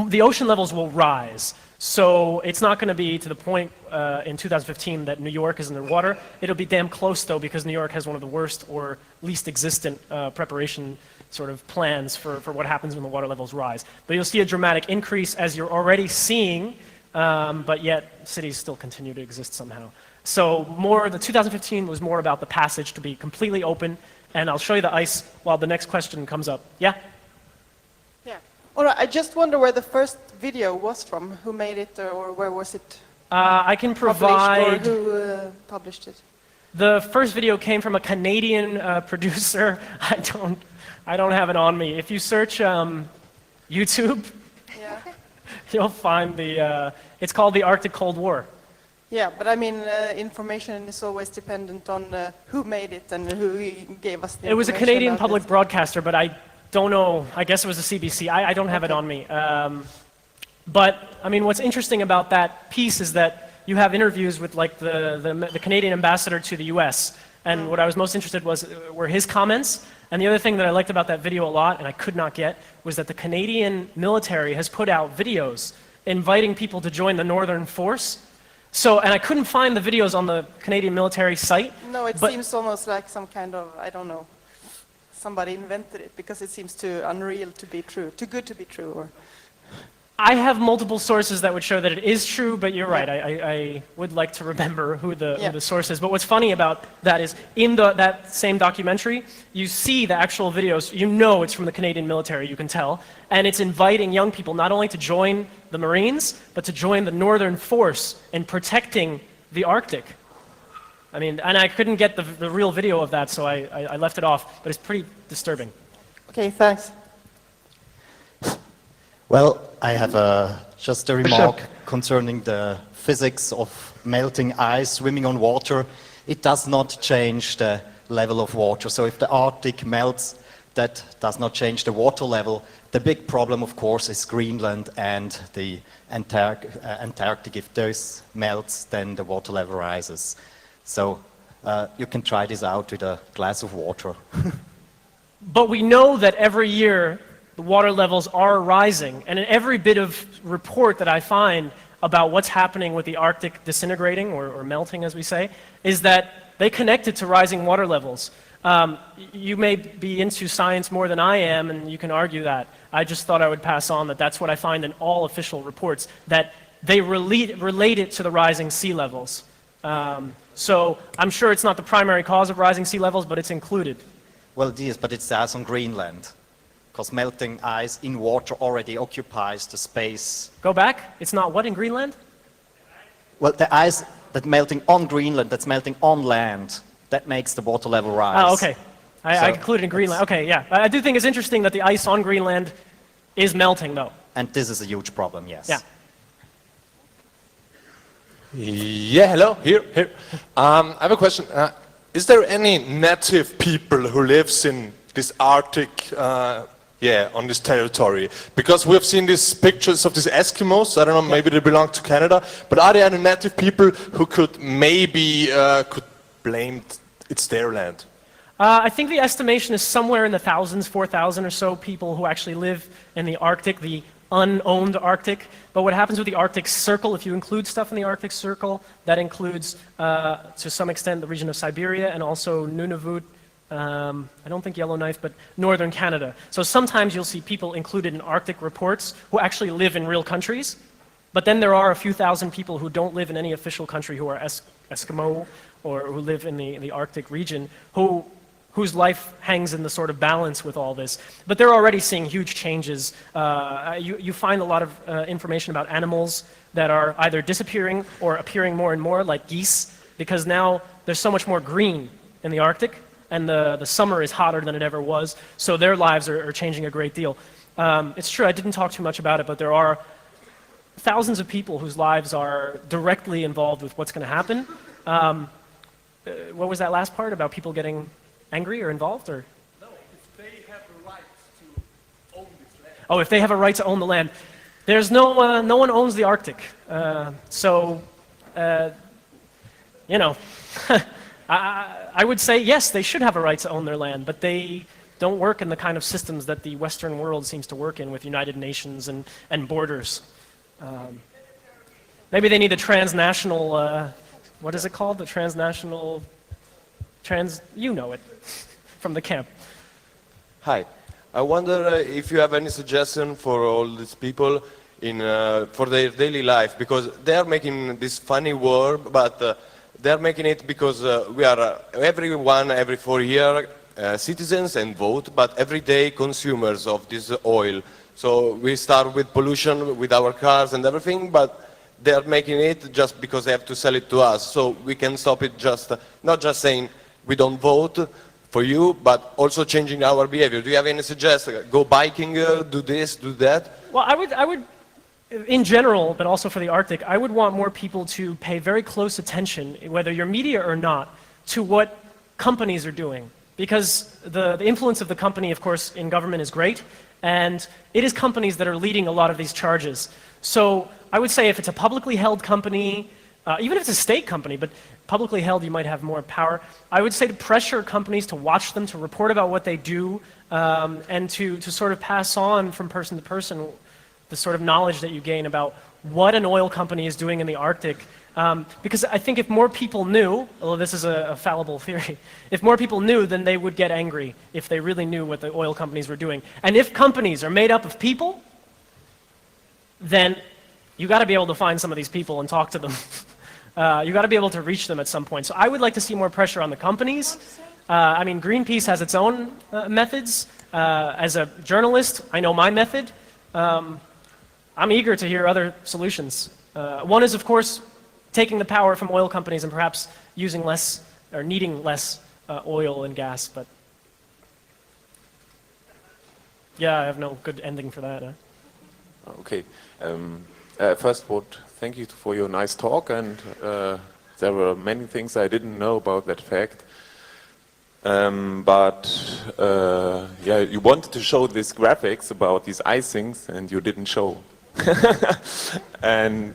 The ocean levels will rise. So it's not going to be to the point in 2015 that New York is underwater. It'll be damn close, though, because New York has one of the worst or least existent preparation sort of plans for what happens when the water levels rise. But you'll see a dramatic increase, as you're already seeing, but yet cities still continue to exist somehow. So the 2015 was more about the passage to be completely open, and I'll show you the ice while the next question comes up. Yeah? Yeah. All right, I just wonder where the first video was from. Who made it, or where was it? I can provide. Or who published it? The first video came from a Canadian producer. I don't have it on me. If you search YouTube, yeah. You'll find it's called the Arctic Cold War. Yeah, but I mean, information is always dependent on who made it and who gave us the information. It was a Canadian public broadcaster, but I don't know. I guess it was the CBC. I don't have it on me. But I mean, what's interesting about that piece is that you have interviews with like the Canadian ambassador to the U.S. And what I was most interested were his comments. And the other thing that I liked about that video a lot, and I could not get, was that the Canadian military has put out videos inviting people to join the Northern Force. So, and I couldn't find the videos on the Canadian military site. No, it seems almost like some kind of, I don't know, somebody invented it because it seems too unreal to be true, too good to be true. Or I have multiple sources that would show that it is true, but you're right. I would like to remember who the source is. But what's funny about that is in that same documentary, you see the actual videos. You know it's from the Canadian military, you can tell. And it's inviting young people not only to join the Marines, but to join the Northern Force in protecting the Arctic. I mean, and I couldn't get the real video of that, so I left it off. But it's pretty disturbing. Okay, thanks. Well, I have just a remark concerning the physics of melting ice, swimming on water. It does not change the level of water. So if the Arctic melts, that does not change the water level. The big problem, of course, is Greenland and the Antarctic. If those melts, then the water level rises. So you can try this out with a glass of water. But we know that every year the water levels are rising, and in every bit of report that I find about what's happening with the Arctic disintegrating, or melting as we say, is that they connect it to rising water levels. You may be into science more than I am, and you can argue that. I just thought I would pass on that that's what I find in all official reports, that they relate it to the rising sea levels. So I'm sure it's not the primary cause of rising sea levels, but it's included. Well, it is, but it's as on Greenland. Because melting ice in water already occupies the space. Go back? It's not what in Greenland? Well, the ice that's melting on Greenland, that's melting on land, that makes the water level rise. Oh, okay. I included in Greenland. Okay, yeah. I do think it's interesting that the ice on Greenland is melting, though. And this is a huge problem, yes. Yeah. Yeah, hello, here. I have a question. Is there any native people who lives in this Arctic on this territory? Because we have seen these pictures of these Eskimos. I don't know, maybe they belong to Canada. But are there any native people who could maybe could blame it's their land? I think the estimation is somewhere in the thousands, 4,000 or so people who actually live in the Arctic. The unowned Arctic. But what happens with the Arctic Circle, if you include stuff in the Arctic Circle, that includes, to some extent, the region of Siberia and also Nunavut, I don't think Yellowknife, but northern Canada. So sometimes you'll see people included in Arctic reports who actually live in real countries, but then there are a few thousand people who don't live in any official country who are Eskimo or who live in the Arctic region whose life hangs in the sort of balance with all this. But they're already seeing huge changes. You find a lot of information about animals that are either disappearing or appearing more and more, like geese, because now there's so much more green in the Arctic, and the summer is hotter than it ever was, so their lives are changing a great deal. It's true, I didn't talk too much about it, but there are thousands of people whose lives are directly involved with what's going to happen. What was that last part about people getting angry or involved? Or? No, if they have a right to own this land. Oh, if they have a right to own the land. There's no one owns the Arctic. You know, I would say yes, they should have a right to own their land, but they don't work in the kind of systems that the Western world seems to work in with United Nations and borders. Maybe they need a transnational, what is it called? The transnational, you know it, from the camp. Hi. I wonder if you have any suggestion for all these people for their daily life, because they are making this funny war, but they are making it because we are everyone every 4 years citizens and vote, but everyday consumers of this oil. So we start with pollution with our cars and everything, but they are making it just because they have to sell it to us. So we can stop it just, not just saying we don't vote for you, but also changing our behavior. Do you have any suggestions? Go biking, do this, do that? Well, I would, in general, but also for the Arctic, I would want more people to pay very close attention, whether you're media or not, to what companies are doing. Because the influence of the company, of course, in government is great, and it is companies that are leading a lot of these charges. So I would say if it's a publicly held company, even if it's a state company, but publicly held, you might have more power. I would say to pressure companies to watch them, to report about what they do, and to sort of pass on from person to person the sort of knowledge that you gain about what an oil company is doing in the Arctic. Because I think if more people knew, although this is a fallible theory, if more people knew, then they would get angry if they really knew what the oil companies were doing. And if companies are made up of people, then you got to be able to find some of these people and talk to them. You got to be able to reach them at some point. So I would like to see more pressure on the companies. I mean, Greenpeace has its own methods. As a journalist, I know my method. I'm eager to hear other solutions. One is, of course, taking the power from oil companies and perhaps using less or needing less oil and gas. But yeah, I have no good ending for that. Okay. First of all, thank you for your nice talk, and there were many things I didn't know about that fact. Yeah, you wanted to show these graphics about these icings, and you didn't show. And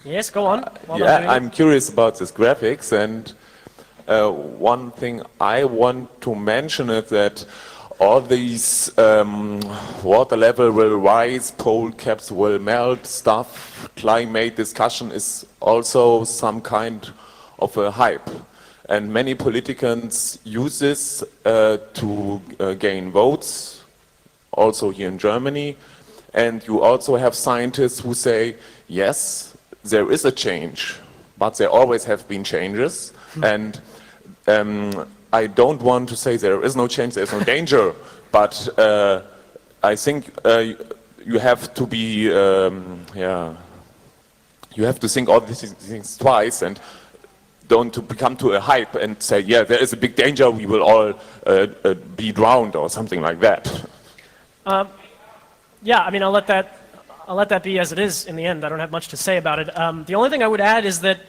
yes, go on. yeah, I'm curious about these graphics, and one thing I want to mention is that all these water level will rise, pole caps will melt stuff, climate discussion is also some kind of a hype. And many politicians use this to gain votes, also here in Germany. And you also have scientists who say, yes, there is a change, but there always have been changes. And I don't want to say there is no change, there is no danger, but I think you have to be, yeah, you have to think all these things twice and don't to become to a hype and say, yeah, there is a big danger, we will all be drowned or something like that. Yeah, I mean, I'll let that be as it is in the end. I don't have much to say about it. The only thing I would add is that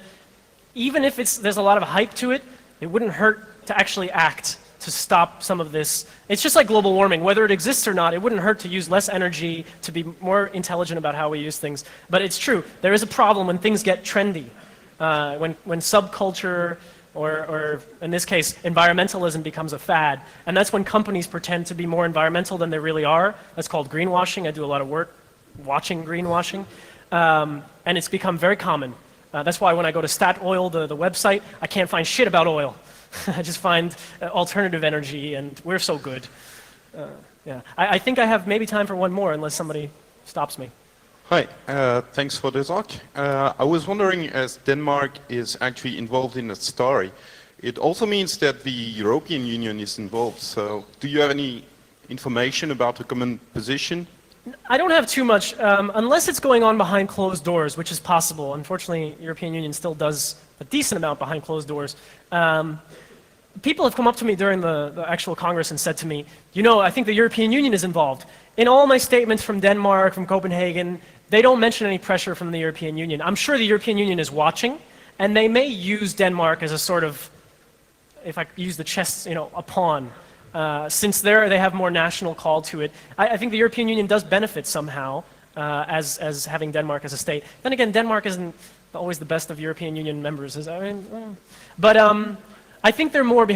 even if there's a lot of hype to it, it wouldn't hurt to actually act to stop some of this. It's just like global warming. Whether it exists or not, it wouldn't hurt to use less energy, to be more intelligent about how we use things. But it's true, there is a problem when things get trendy. When subculture or in this case, environmentalism becomes a fad. And that's when companies pretend to be more environmental than they really are. That's called greenwashing. I do a lot of work watching greenwashing. And it's become very common. That's why when I go to Statoil, the website, I can't find shit about oil. I just find alternative energy, and we're so good. Yeah. I think I have maybe time for one more, unless somebody stops me. Hi, thanks for the talk. I was wondering, as Denmark is actually involved in the story, it also means that the European Union is involved. So do you have any information about the common position? I don't have too much, unless it's going on behind closed doors, which is possible. Unfortunately, the European Union still does a decent amount behind closed doors. People have come up to me during the actual Congress and said to me, you know, I think the European Union is involved. In all my statements from Denmark, from Copenhagen, they don't mention any pressure from the European Union. I'm sure the European Union is watching, and they may use Denmark as a sort of, if I use the chess, you know, a pawn. Since they have more national call to it. I think the European Union does benefit somehow as having Denmark as a state. Then again, Denmark isn't always the best of European Union members. But I think they're more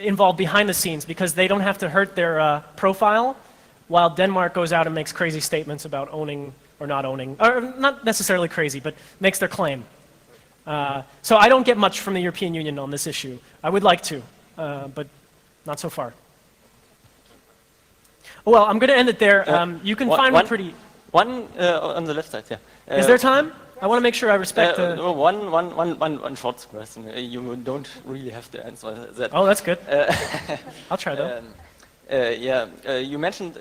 involved behind the scenes because they don't have to hurt their profile, while Denmark goes out and makes crazy statements about owning or not owning, or not necessarily crazy, but makes their claim. So I don't get much from the European Union on this issue. I would like to, but not so far. Well, I'm going to end it there. You can find me pretty... One on the left side, yeah. Is there time? I want to make sure I respect one short question. You don't really have to answer that. Oh, that's good. I'll try though. You mentioned,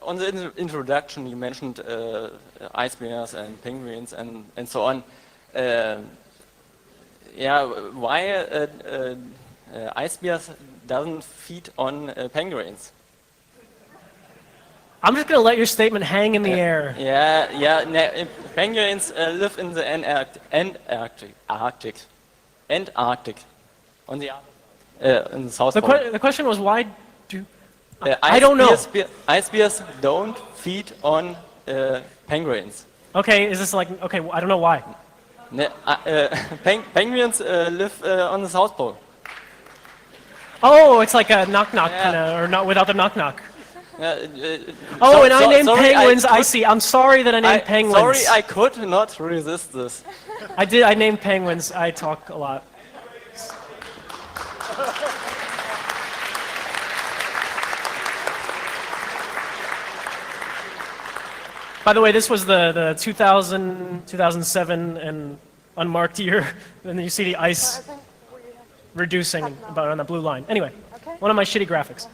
on the introduction, you mentioned ice bears and penguins and so on. Why ice bears doesn't feed on penguins? I'm just going to let your statement hang in the air. Penguins live in the Antarctic, on the in the South Pole. The question was why do... I don't know. Ice bears don't feed on penguins. Okay, is this like... Okay, I don't know why. Penguins live on the South Pole. Oh, it's like a knock-knock kind of, or not without the knock-knock. I named penguins. I see. I'm sorry that I named penguins. Sorry, I could not resist this. I named penguins. I talk a lot. By the way, this was the 2000, 2007, and unmarked year. And then you see the ice reducing about on the blue line. Anyway, one of my shitty graphics.